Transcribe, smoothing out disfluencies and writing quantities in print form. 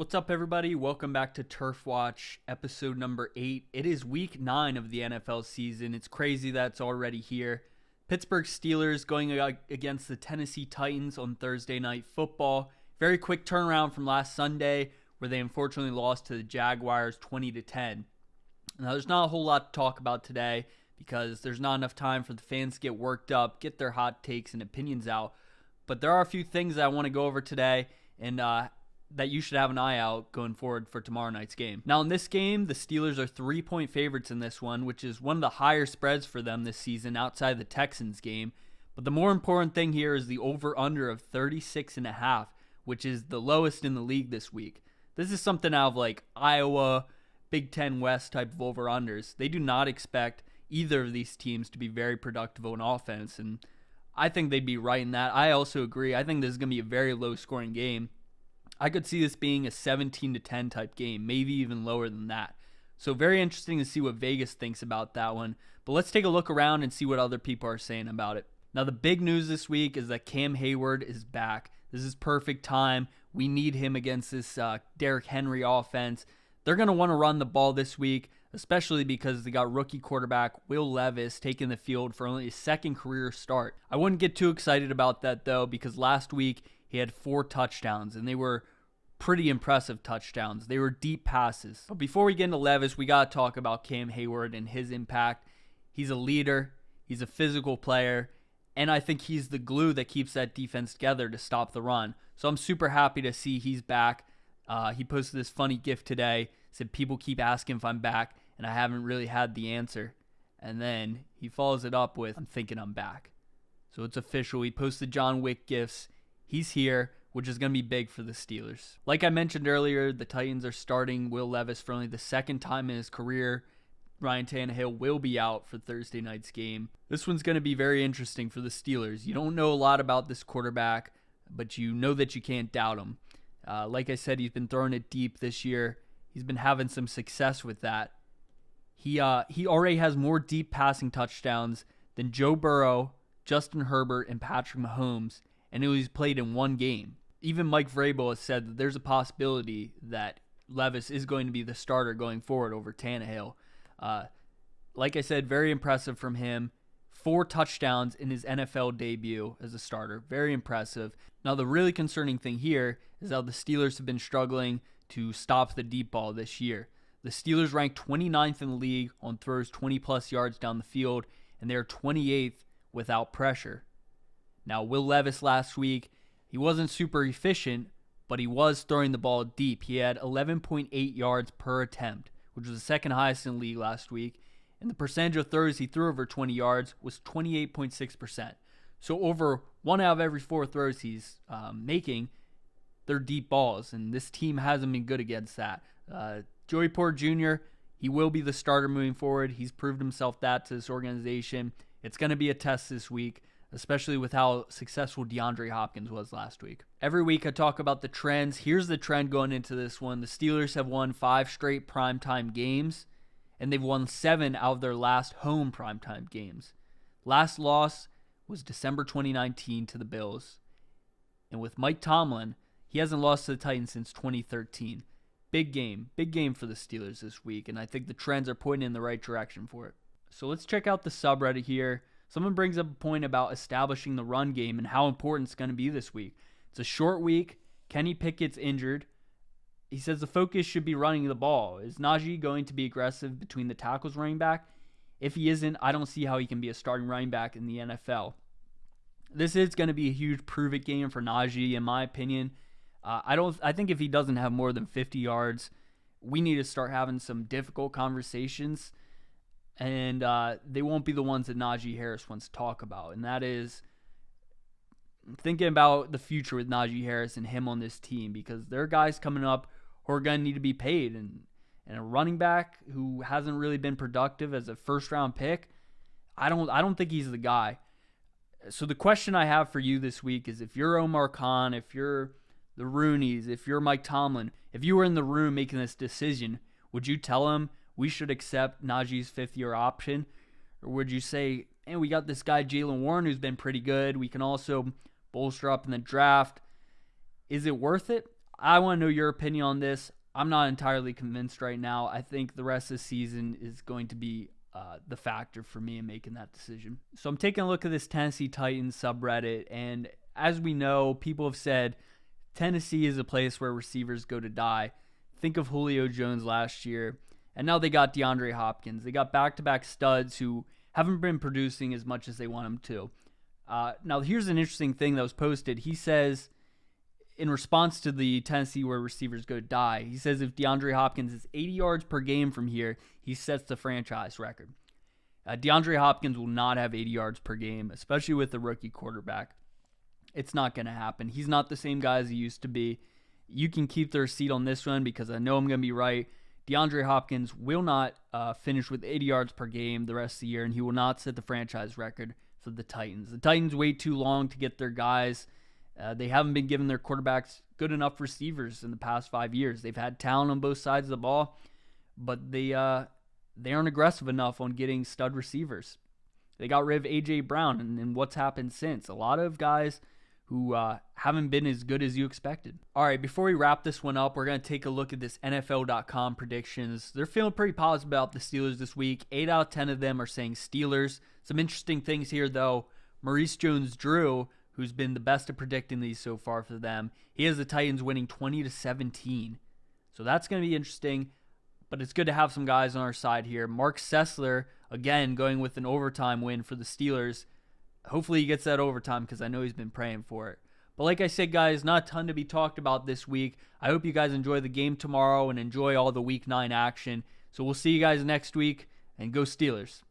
What's up, everybody? Welcome back to Turf Watch, episode number 8. It is week 9 of the NFL season. It's crazy that it's already here. Pittsburgh Steelers going against the Tennessee Titans on Thursday Night Football. Very quick turnaround from last Sunday, where they unfortunately lost to the Jaguars 20-10. Now, there's not a whole lot to talk about today because there's not enough time for the fans to get worked up, get their hot takes and opinions out. But there are a few things that I want to go over today, and that you should have an eye out going forward for tomorrow night's game. Now, in this game, the Steelers are 3-point favorites in this one, which is one of the higher spreads for them this season outside the Texans game. But the more important thing here is the over-under of 36.5, which is the lowest in the league this week. This is something out of like Iowa, Big Ten West type of over-unders. They do not expect either of these teams to be very productive on offense, and I think they'd be right in that. I also agree. I think this is going to be a very low-scoring game. I could see this being a 17-10 type game, maybe even lower than that. So very interesting to see what Vegas thinks about that one. But let's take a look around and see what other people are saying about it. Now, the big news this week is that Cam Heyward is back. This is perfect time. We need him against this Derrick Henry offense. They're going to want to run the ball this week, especially because they got rookie quarterback Will Levis taking the field for only his second career start. I wouldn't get too excited about that, though, because last week he had 4 touchdowns, and they were pretty impressive touchdowns. They were deep passes. But before we get into Levis, we got to talk about Cam Heyward and his impact. He's a leader. He's a physical player. And I think he's the glue that keeps that defense together to stop the run. So I'm super happy to see he's back. He posted this funny GIF today. Said, people keep asking if I'm back, and I haven't really had the answer. And then he follows it up with, I'm thinking I'm back. So it's official. He posted John Wick GIFs. He's here, which is going to be big for the Steelers. Like I mentioned earlier, the Titans are starting Will Levis for only the second time in his career. Ryan Tannehill will be out for Thursday night's game. This one's going to be very interesting for the Steelers. You don't know a lot about this quarterback, but you know that you can't doubt him. Like I said, he's been throwing it deep this year. He's been having some success with that. He already has more deep passing touchdowns than Joe Burrow, Justin Herbert, and Patrick Mahomes, and he's played in one game. Even Mike Vrabel has said that there's a possibility that Levis is going to be the starter going forward over Tannehill. Like I said, very impressive from him. 4 touchdowns in his NFL debut as a starter. Very impressive. Now, the really concerning thing here is how the Steelers have been struggling to stop the deep ball this year. The Steelers ranked 29th in the league on throws 20-plus yards down the field, and they're 28th without pressure. Now, Will Levis last week, he wasn't super efficient, but he was throwing the ball deep. He had 11.8 yards per attempt, which was the second highest in the league last week. And the percentage of throws he threw over 20 yards was 28.6%. So over 1 out of every 4 throws he's making, they're deep balls. And this team hasn't been good against that. Joey Porter Jr., he will be the starter moving forward. He's proved himself that to this organization. It's going to be a test this week, especially with how successful DeAndre Hopkins was last week. Every week I talk about the trends. Here's the trend going into this one. The Steelers have won 5 straight primetime games, and they've won 7 out of their last home primetime games. Last loss was December 2019 to the Bills. And with Mike Tomlin, he hasn't lost to the Titans since 2013. Big game for the Steelers this week, and I think the trends are pointing in the right direction for it. So let's check out the subreddit here. Someone brings up a point about establishing the run game and how important it's going to be this week. It's a short week. Kenny Pickett's injured. He says the focus should be running the ball. Is Najee going to be aggressive between the tackles running back? If he isn't, I don't see how he can be a starting running back in the NFL. This is going to be a huge prove-it game for Najee, in my opinion. I think if he doesn't have more than 50 yards, we need to start having some difficult conversations. And they won't be the ones that Najee Harris wants to talk about. And that is thinking about the future with Najee Harris and him on this team, because there are guys coming up who are going to need to be paid. And a running back who hasn't really been productive as a first-round pick, I don't think he's the guy. So the question I have for you this week is, if you're Omar Khan, if you're the Rooneys, if you're Mike Tomlin, if you were in the room making this decision, would you tell him we should accept Najee's 5th-year option? Or would you say, hey, we got this guy Jaylen Warren who's been pretty good. We can also bolster up in the draft. Is it worth it? I want to know your opinion on this. I'm not entirely convinced right now. I think the rest of the season is going to be the factor for me in making that decision. So I'm taking a look at this Tennessee Titans subreddit, and as we know, people have said Tennessee is a place where receivers go to die. Think of Julio Jones last year, and now they got DeAndre Hopkins. They got back-to-back studs who haven't been producing as much as they want them to. Now, here's an interesting thing that was posted. He says, in response to the Tennessee where receivers go to die, he says if DeAndre Hopkins is 80 yards per game from here, he sets the franchise record. DeAndre Hopkins will not have 80 yards per game, especially with the rookie quarterback. It's not going to happen. He's not the same guy as he used to be. You can keep the receipt on this one because I know I'm going to be right. DeAndre Hopkins will not finish with 80 yards per game the rest of the year, and he will not set the franchise record for the Titans. The Titans wait too long to get their guys. They haven't been giving their quarterbacks good enough receivers in the past 5 years. They've had talent on both sides of the ball, but they aren't aggressive enough on getting stud receivers. They got rid of A.J. Brown, and what's happened since? A lot of guys who haven't been as good as you expected. All right, before we wrap this one up, we're going to take a look at this NFL.com predictions. They're feeling pretty positive about the Steelers this week. 8 out of 10 of them are saying Steelers. Some interesting things here, though. Maurice Jones-Drew, who's been the best at predicting these so far for them, he has the Titans winning 20-17. So that's going to be interesting, but it's good to have some guys on our side here. Mark Sessler, again, going with an overtime win for the Steelers. Hopefully he gets that overtime because I know he's been praying for it. But like I said, guys, not a ton to be talked about this week. I hope you guys enjoy the game tomorrow and enjoy all the Week 9 action. So we'll see you guys next week, and go Steelers.